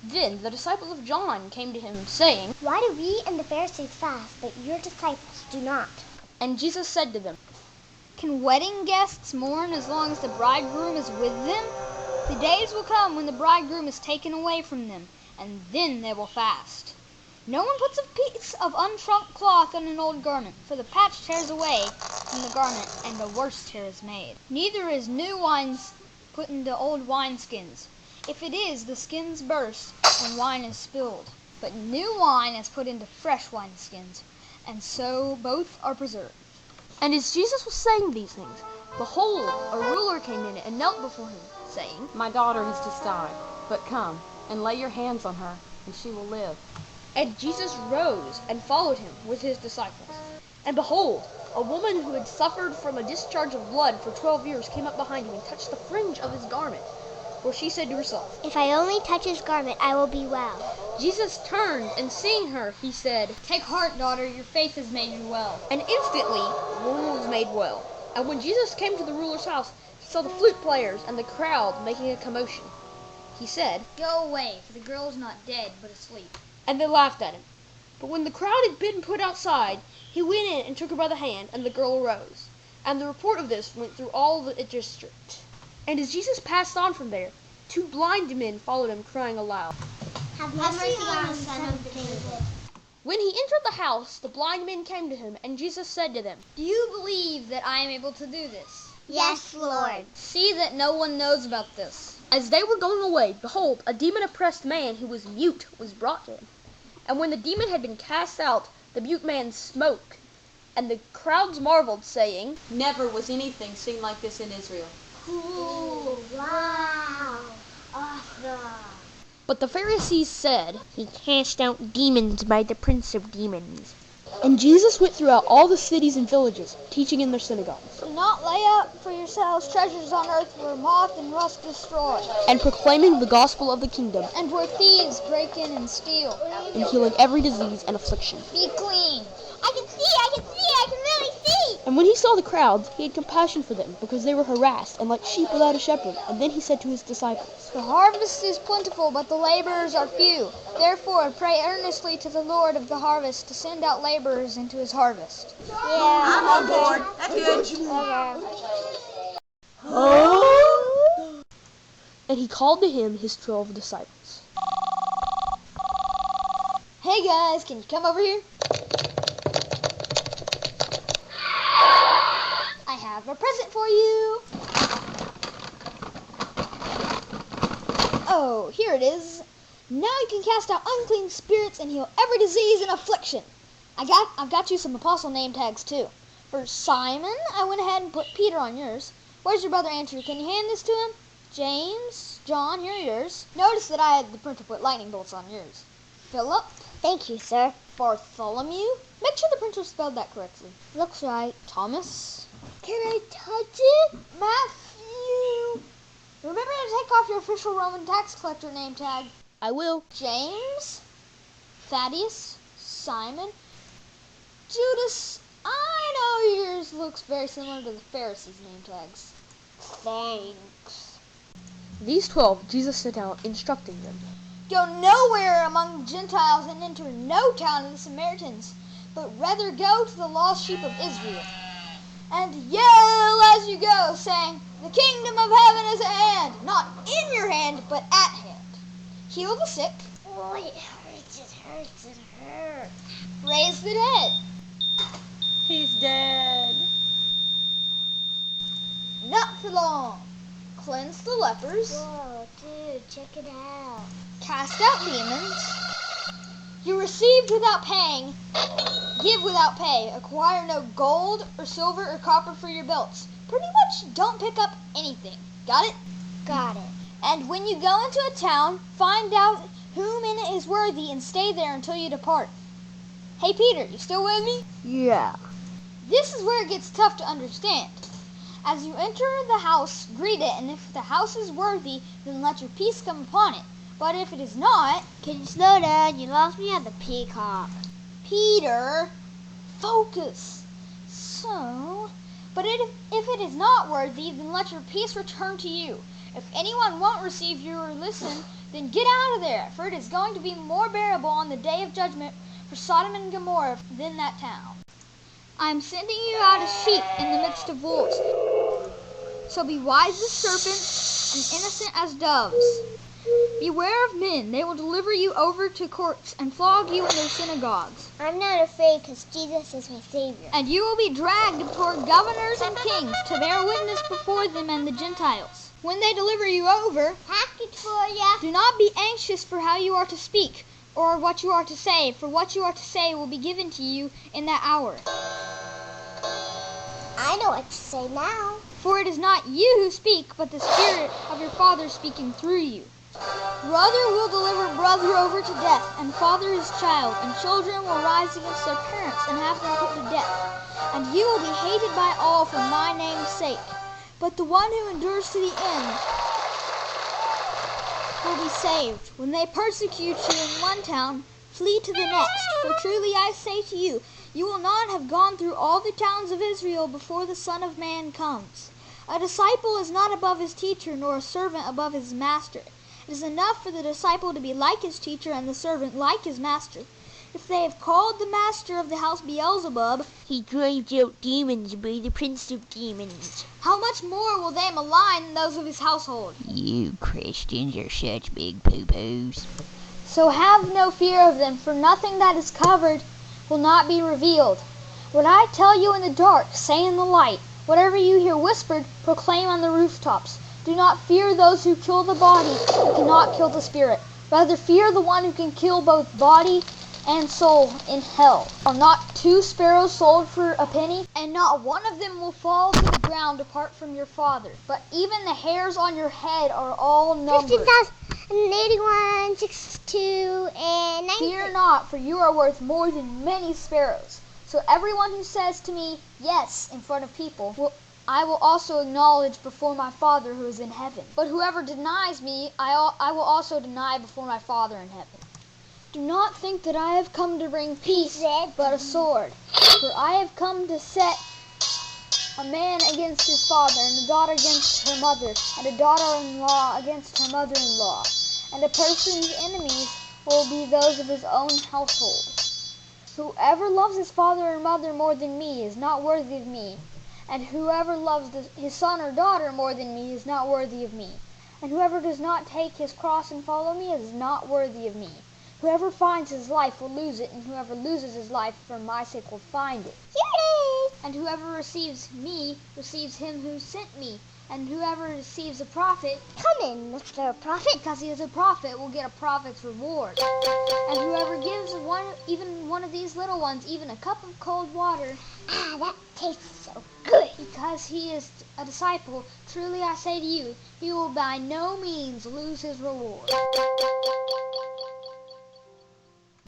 Then the disciples of John came to him, saying, "Why do we and the Pharisees fast, but your disciples do not?" And Jesus said to them, "Can wedding guests mourn as long as the bridegroom is with them? The days will come when the bridegroom is taken away from them, and then they will fast. No one puts a piece of unshrunk cloth on an old garment, for the patch tears away from the garment, and a worse tear is made. Neither is new wine put into old wineskins. If it is, the skins burst, and wine is spilled. But new wine is put into fresh wineskins, and so both are preserved." And as Jesus was saying these things, behold, a ruler came in and knelt before him, saying, "My daughter has just died, but come and lay your hands on her, and she will live." And Jesus rose and followed him with his disciples. And behold, a woman who had suffered from a discharge of blood for 12 years came up behind him and touched the fringe of his garment. For she said to herself, "If I only touch his garment, I will be well." Jesus turned, and seeing her, he said, "Take heart, daughter, your faith has made you well." And instantly the woman was made well. And when Jesus came to the ruler's house, he saw the flute players and the crowd making a commotion. He said, "Go away, for the girl is not dead, but asleep." And they laughed at him. But when the crowd had been put outside, he went in and took her by the hand, and the girl arose. And the report of this went through all the district. And as Jesus passed on from there, 2 blind men followed him, crying aloud, "Have mercy on us, son of David." When he entered the house, the blind men came to him, and Jesus said to them, "Do you believe that I am able to do this? "Yes, Lord." See that no one knows about this." As they were going away, behold, a demon-oppressed man who was mute was brought to him. And when the demon had been cast out, the mute man spoke, and the crowds marveled, saying, Never was anything seen like this in Israel. Cool. Wow. Awesome. But the Pharisees said, "He cast out demons by the prince of demons." And Jesus went throughout all the cities and villages, teaching in their synagogues. "Do not lay up for yourselves treasures on earth where moth and rust destroy, and proclaiming the gospel of the kingdom, and where thieves break in and steal, and healing every disease and affliction. Be clean." I can see, I can really see. And when he saw the crowds, he had compassion for them, because they were harassed and like sheep without a shepherd. And then he said to his disciples, "The harvest is plentiful, but the laborers are few. Therefore pray earnestly to the Lord of the harvest to send out laborers into his harvest." Yeah. I'm on board. That's good. And he called to him his 12 disciples. "Hey guys, can you come over here? I have a present for you." "Oh, here it is. Now you can cast out unclean spirits and heal every disease and affliction. I've got you some apostle name tags too. For Simon, I went ahead and put Peter on yours. Where's your brother Andrew? Can you hand this to him? James, John, here are yours. Notice that I had the printer put lightning bolts on yours. Philip, Thank you, sir. Bartholomew. Make sure the printer spelled that correctly. Looks right. Thomas. Can I touch it? Matthew. Remember to take off your official Roman tax collector name tag. I will. James. Thaddeus. Simon. Judas. I know yours looks very similar to the Pharisees' name tags. Thanks. These 12 Jesus sent out, instructing them. "Go nowhere among the Gentiles and enter no town of the Samaritans, but rather go to the lost sheep of Israel. And yell as you go, saying, 'The kingdom of heaven is at hand,' not in your hand, but at hand. Heal the sick. Oh, it hurts, it hurts, it hurts. Raise the dead. He's dead. Not for long. Cleanse the lepers. Whoa, dude, check it out. Cast out demons. You received without paying. Give without pay. Acquire no gold or silver or copper for your belts. Pretty much don't pick up anything. Got it? Got it. And when you go into a town, find out whom in it is worthy and stay there until you depart." Hey Peter, you still with me? Yeah. This is where it gets tough to understand. As you enter the house, greet it, and if the house is worthy, then let your peace come upon it. But if it is not, Can you slow down? You lost me at the peacock. Peter, focus. But if it is not worthy, then let your peace return to you. If anyone won't receive you or listen, Then get out of there, for it is going to be more bearable on the day of judgment for Sodom and Gomorrah than that town. I am sending you out as sheep in the midst of wolves. So be wise as serpents and innocent as doves. Beware of men. They will deliver you over to courts and flog you in their synagogues. I'm not afraid because Jesus is my Savior. And you will be dragged before governors and kings to bear witness before them and the Gentiles. When they deliver you over, Package for ya. do not be anxious for how you are to speak or what you are to say, for what you are to say will be given to you in that hour. I know what to say now. For it is not you who speak, but the Spirit of your Father speaking through you. Brother will deliver brother over to death, and father his child, and children will rise against their parents and have them put to death. And you will be hated by all for my name's sake. But the one who endures to the end will be saved. When they persecute you in one town, flee to the next. For truly I say to you, you will not have gone through all the towns of Israel before the Son of Man comes. A disciple is not above his teacher, nor a servant above his master. It is enough for the disciple to be like his teacher and the servant like his master. If they have called the master of the house Beelzebub, he drives out demons by the prince of demons. How much more will they malign those of his household? You Christians are such big poo-poos. So have no fear of them, for nothing that is covered will not be revealed. What I tell you in the dark, say in the light. Whatever you hear whispered, proclaim on the rooftops. Do not fear those who kill the body, but cannot kill the spirit. Rather fear the one who can kill both body and soul in hell. Are not 2 sparrows sold for a penny? And not one of them will fall to the ground apart from your Father. But even the hairs on your head are all numbered. 15,081, 62, and 90. Fear not, for you are worth more than many sparrows. So everyone who says to me, yes, in front of people, I will also acknowledge before my Father who is in heaven. But whoever denies me, I will also deny before my Father in heaven. Do not think that I have come to bring peace, but a sword. For I have come to set a man against his father, and a daughter against her mother, and a daughter-in-law against her mother-in-law. And a person's enemies will be those of his own household. Whoever loves his father or mother more than me is not worthy of me. And whoever loves his son or daughter more than me is not worthy of me. And whoever does not take his cross and follow me is not worthy of me. Whoever finds his life will lose it, and whoever loses his life for my sake will find it. Here it is. And whoever receives me receives him who sent me. And whoever receives a prophet, Come in, Mr. Prophet. because he is a prophet, will get a prophet's reward. And whoever gives even one of these little ones even a cup of cold water, That tastes so good. because he is a disciple, truly I say to you, he will by no means lose his reward.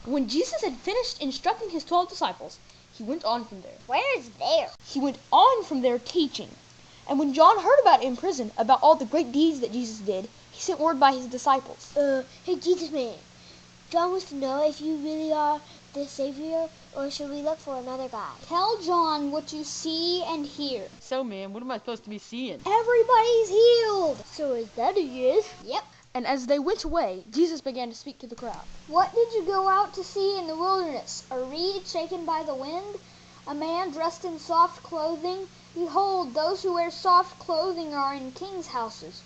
When Jesus had finished instructing his 12 disciples, he went on from there. Where is there? He went on from there teaching. And when John heard about it in prison, about all the great deeds that Jesus did, he sent word by his disciples. Hey, Jesus man. John wants to know if you really are the Savior, or should we look for another guy? Tell John what you see and hear. So, man, what am I supposed to be seeing? Everybody's healed. So is that a yes? Yep. And as they went away, Jesus began to speak to the crowd. What did you go out to see in the wilderness? A reed shaken by the wind? A man dressed in soft clothing? Behold, those who wear soft clothing are in kings' houses.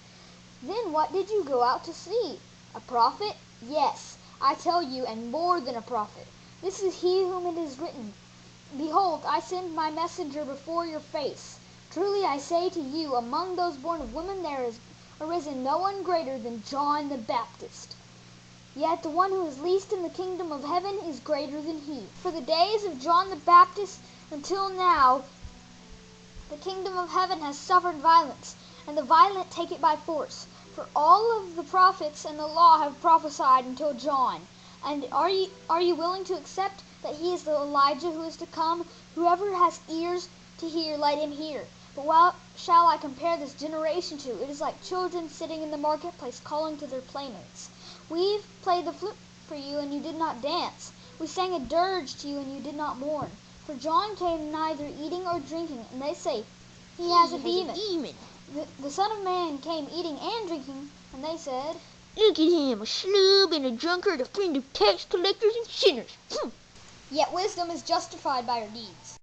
Then what did you go out to see? A prophet? Yes, I tell you, and more than a prophet. This is he whom it is written, Behold, I send my messenger before your face. Truly I say to you, among those born of women there is arisen no one greater than John the Baptist. Yet the one who is least in the kingdom of heaven is greater than he. For the days of John the Baptist until now, the kingdom of heaven has suffered violence, and the violent take it by force. For all of the prophets and the law have prophesied until John. And are you willing to accept that he is the Elijah who is to come? Whoever has ears to hear, let him hear. But what shall I compare this generation to? It is like children sitting in the marketplace calling to their playmates. We've played the flute for you, and you did not dance. We sang a dirge to you, and you did not mourn. For John came neither eating or drinking, and they say, He has a demon. The Son of Man came eating and drinking, and they said, Look at him, a slub and a drunkard, a friend of tax collectors and sinners. Yet wisdom is justified by her deeds.